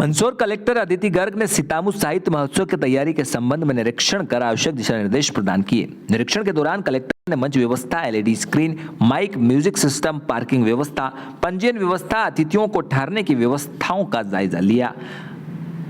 Mandsaur collector Aditi Garg ने सितामू साहित्य महोत्सव की तैयारी के संबंध में निरीक्षण कर आवश्यक दिशा निर्देश प्रदान किए। निरीक्षण के दौरान कलेक्टर ने मंच व्यवस्था, LED screen, mic, music system, parking व्यवस्था, पंजीयन व्यवस्था, अतिथियों को ठहरने की व्यवस्थाओं का जायजा लिया।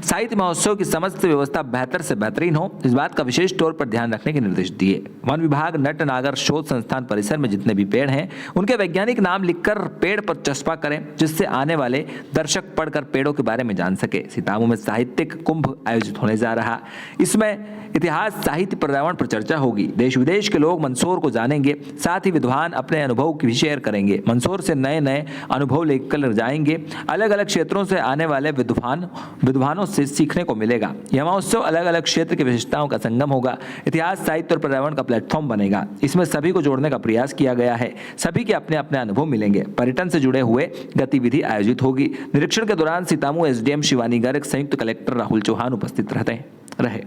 साहित्य महोत्सव की समस्त व्यवस्था बेहतर से बेहतरीन हो, इस बात का विशेष तौर पर ध्यान रखने के निर्देश दिए। वन विभाग नट नागर शोध संस्थान परिसर में जितने भी पेड़ हैं उनके वैज्ञानिक नाम लिखकर पेड़ पर चस्पा करें, जिससे आने वाले दर्शक पढ़कर पेड़ों के बारे में जान सके। सितामू में साहित्यिक कुंभ आयोजित होने जा रहा, इसमें इतिहास, साहित्य, पर्यावरण पर चर्चा होगी। देश विदेश के लोग मंदसौर को जानेंगे, साथ ही विद्वान अपने अनुभव की भी शेयर करेंगे। मंदसौर से नए नए अनुभव लेकर जाएंगे। अलग अलग क्षेत्रों से आने वाले विद्वानों से सीखने को मिलेगा। यह महोत्सव अलग अलग क्षेत्र की विशेषताओं का संगम होगा। इतिहास, साहित्य और पर्यावरण का प्लेटफॉर्म बनेगा। इसमें सभी को जोड़ने का प्रयास किया गया है। सभी के अपने अपने अनुभव मिलेंगे। पर्यटन से जुड़े हुए गतिविधि आयोजित होगी। निरीक्षण के दौरान सितामू एसडीएम शिवानी गर्ग, संयुक्त कलेक्टर राहुल चौहान उपस्थित रहे।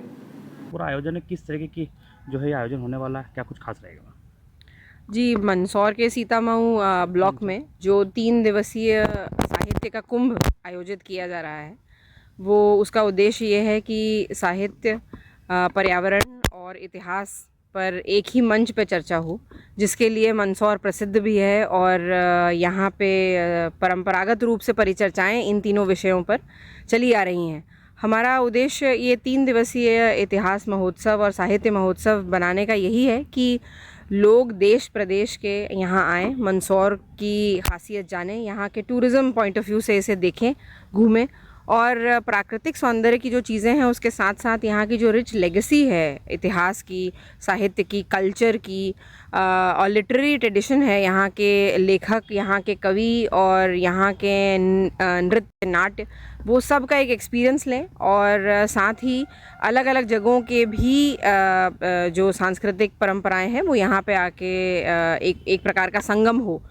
पूरा आयोजन किस तरीके की जो है आयोजन होने वाला है, क्या कुछ खास रहेगा? जी, मंदसौर के सीतामऊ ब्लॉक में जो 3 दिवसीय साहित्य का कुंभ आयोजित किया जा रहा है, वो उसका उद्देश्य ये है कि साहित्य, पर्यावरण और इतिहास पर एक ही मंच पे चर्चा हो, जिसके लिए मंदसौर प्रसिद्ध भी है। और यहाँ पे परंपरागत रूप से परिचर्चाएं इन तीनों विषयों पर चली आ रही हैं। हमारा उद्देश्य ये 3 दिवसीय इतिहास महोत्सव और साहित्य महोत्सव बनाने का यही है कि लोग देश प्रदेश के यहाँ आएँ, मंदसौर की खासियत जानें, यहाँ के टूरिज़्म पॉइंट ऑफ व्यू से इसे देखें, घूमें और प्राकृतिक सौंदर्य की जो चीज़ें हैं उसके साथ साथ यहाँ की जो रिच लेगेसी है इतिहास की, साहित्य की, कल्चर की और लिटरेरी ट्रेडिशन है, यहाँ के लेखक, यहाँ के कवि और यहाँ के नृत्य, नाट्य, वो सब का एक एक्सपीरियंस लें। और साथ ही अलग अलग जगहों के भी जो सांस्कृतिक परंपराएं हैं वो यहाँ पे आके एक प्रकार का संगम हो।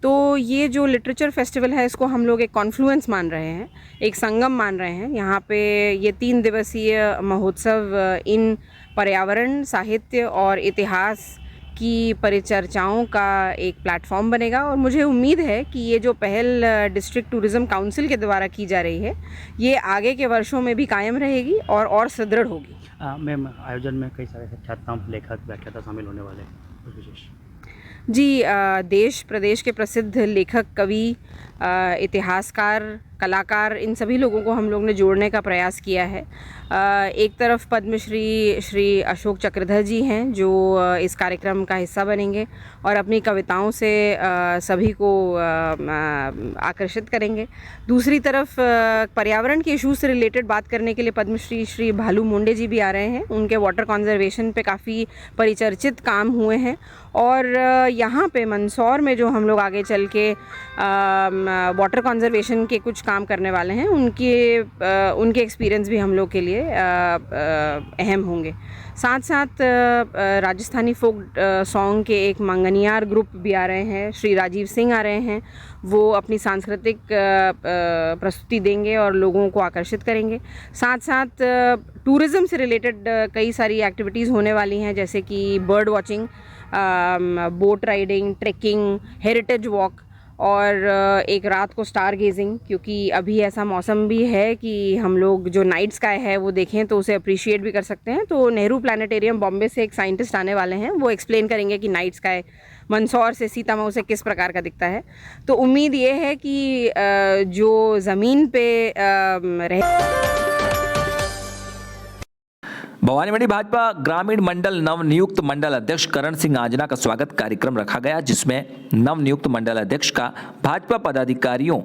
तो ये जो लिटरेचर फेस्टिवल है इसको हम लोग एक कॉन्फ्लुएंस मान रहे हैं, एक संगम मान रहे हैं। यहाँ पे ये 3 दिवसीय महोत्सव इन पर्यावरण, साहित्य और इतिहास की परिचर्चाओं का एक प्लेटफॉर्म बनेगा। और मुझे उम्मीद है कि ये जो पहल डिस्ट्रिक्ट टूरिज़्म काउंसिल के द्वारा की जा रही है ये आगे के वर्षों में भी कायम रहेगी और सुदृढ़ होगी। मैम, आयोजन में कई सारे ख्यातनाम लेखक, व्याख्याता शामिल होने वाले हैं, कुछ विशेष? जी, देश प्रदेश के प्रसिद्ध लेखक, कवि, इतिहासकार, कलाकार, इन सभी लोगों को हम लोग ने जोड़ने का प्रयास किया है। एक तरफ पद्मश्री श्री अशोक चक्रधर जी हैं जो इस कार्यक्रम का हिस्सा बनेंगे और अपनी कविताओं से सभी को आकर्षित करेंगे। दूसरी तरफ पर्यावरण के इश्यूज से रिलेटेड बात करने के लिए पद्मश्री श्री भालू मुंडे जी भी आ रहे हैं। उनके वाटर कंजर्वेशन पे काफ़ी परिचर्चित काम हुए हैं और यहाँ पे मंदसौर में जो हम लोग आगे चल के वाटर कंजर्वेशन के कुछ काम करने वाले हैं उनके एक्सपीरियंस भी हम लोग के लिए अहम होंगे। साथ साथ राजस्थानी फोक सॉन्ग के एक मंगनियार ग्रुप भी आ रहे हैं, श्री राजीव सिंह आ रहे हैं। वो अपनी सांस्कृतिक प्रस्तुति देंगे और लोगों को आकर्षित करेंगे। साथ साथ टूरिज़्म से रिलेटेड कई सारी एक्टिविटीज़ होने वाली हैं, जैसे कि bird watching, boat riding, trekking, heritage walk और एक रात को स्टार गेजिंग, क्योंकि अभी ऐसा मौसम भी है कि हम लोग जो नाइट स्काई है वो देखें तो उसे अप्रिशिएट भी कर सकते हैं। तो नेहरू प्लानिटेरियम बॉम्बे से एक साइंटिस्ट आने वाले हैं, वो एक्सप्लेन करेंगे कि नाइट स्काई मंदसौर से, सीतामऊ से किस प्रकार का दिखता है। तो उम्मीद ये है कि जो ज़मीन पे भवानीमंडी भाजपा ग्रामीण मंडल नवनियुक्त मंडल अध्यक्ष करण सिंह आंजना का स्वागत कार्यक्रम रखा गया, जिसमें नवनियुक्त मंडल अध्यक्ष का भाजपा पदाधिकारियों,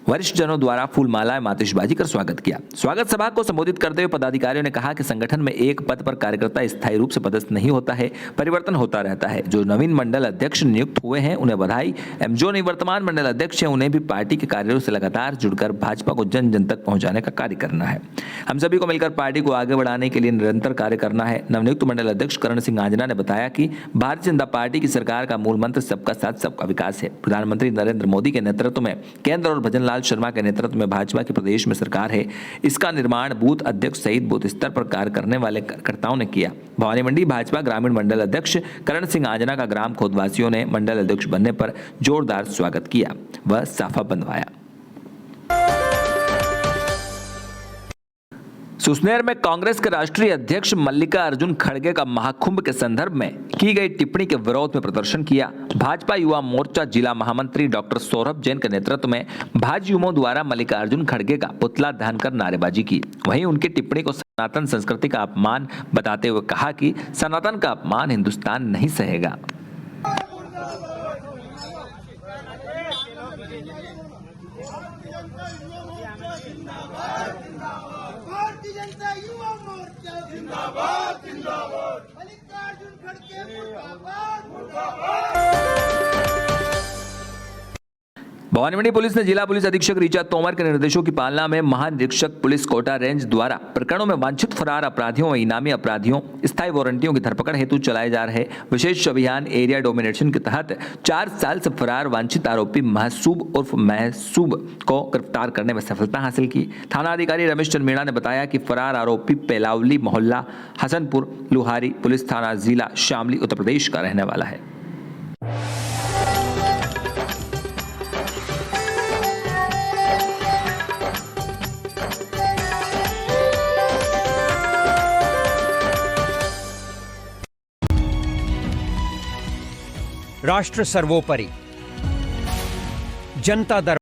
वरिष्ठ जनों द्वारा फूलमालाएं, आतिशबाजी कर स्वागत किया। स्वागत सभा को संबोधित करते हुए पदाधिकारियों ने कहा कि संगठन में एक पद पर कार्यकर्ता स्थायी रूप से पदस्थ नहीं होता है, परिवर्तन होता रहता है। जो नवीन मंडल अध्यक्ष नियुक्त हुए हैं उन्हें बधाई एवं जो निवर्तमान मंडल अध्यक्ष हैं उन्हें भी पार्टी के कार्यों से लगातार जुड़कर भाजपा को जन जन तक पहुंचाने का कार्य करना है। हम सभी को मिलकर पार्टी को आगे बढ़ाने के लिए निरंतर कार्य करना है। नवनियुक्त मंडल अध्यक्ष करण सिंह आंजना ने बताया कि भारतीय जनता पार्टी की सरकार का मूल मंत्र सबका साथ सबका विकास है। प्रधानमंत्री नरेंद्र मोदी के नेतृत्व में केंद्र और भजन लाल शर्मा के नेतृत्व में भाजपा की प्रदेश में सरकार है। इसका निर्माण बूथ अध्यक्ष सहित बूथ स्तर पर कार्य करने वाले कार्यकर्ताओं ने किया। भवानीमंडी भाजपा ग्रामीण मंडल अध्यक्ष करण सिंह आंजना का ग्राम खोदवासियों ने मंडल अध्यक्ष बनने पर जोरदार स्वागत किया व साफा बंधवाया। सुसनेर में कांग्रेस के राष्ट्रीय अध्यक्ष मल्लिका अर्जुन खड़गे का महाकुंभ के संदर्भ में की गई टिप्पणी के विरोध में प्रदर्शन किया। भाजपा युवा मोर्चा जिला महामंत्री डॉक्टर सौरभ जैन के नेतृत्व में भाजयुमो द्वारा मल्लिका अर्जुन खड़गे का पुतला दहन कर नारेबाजी की। वहीं उनकी टिप्पणी को सनातन संस्कृति का अपमान बताते हुए कहा कि सनातन का अपमान हिंदुस्तान नहीं सहेगा। भारतीय जनता युवा मोर्चा जिंदाबाद जिंदाबाद मल्लिकार्जुन खड़गे मुर्दाबाद मुर्दाबाद। भवानीमंडी पुलिस ने जिला पुलिस अधीक्षक ऋचा तोमर के निर्देशों की पालना में महानिरीक्षक पुलिस कोटा रेंज द्वारा प्रकरणों में वांछित फरार अपराधियों व इनामी अपराधियों स्थायी वारंटियों की धरपकड़ हेतु चलाए जा रहे विशेष अभियान एरिया डोमिनेशन के तहत 4 साल से फरार वांछित आरोपी महसूब उर्फ महसूब को गिरफ्तार करने में सफलता हासिल की। थाना अधिकारी रमेश चंद मीणा ने बताया कि फरार आरोपी पेलावली मोहल्ला हसनपुर लुहारी पुलिस थाना जिला शामली उत्तर प्रदेश का रहने वाला है। राष्ट्र सर्वोपरि, जनता दरबार।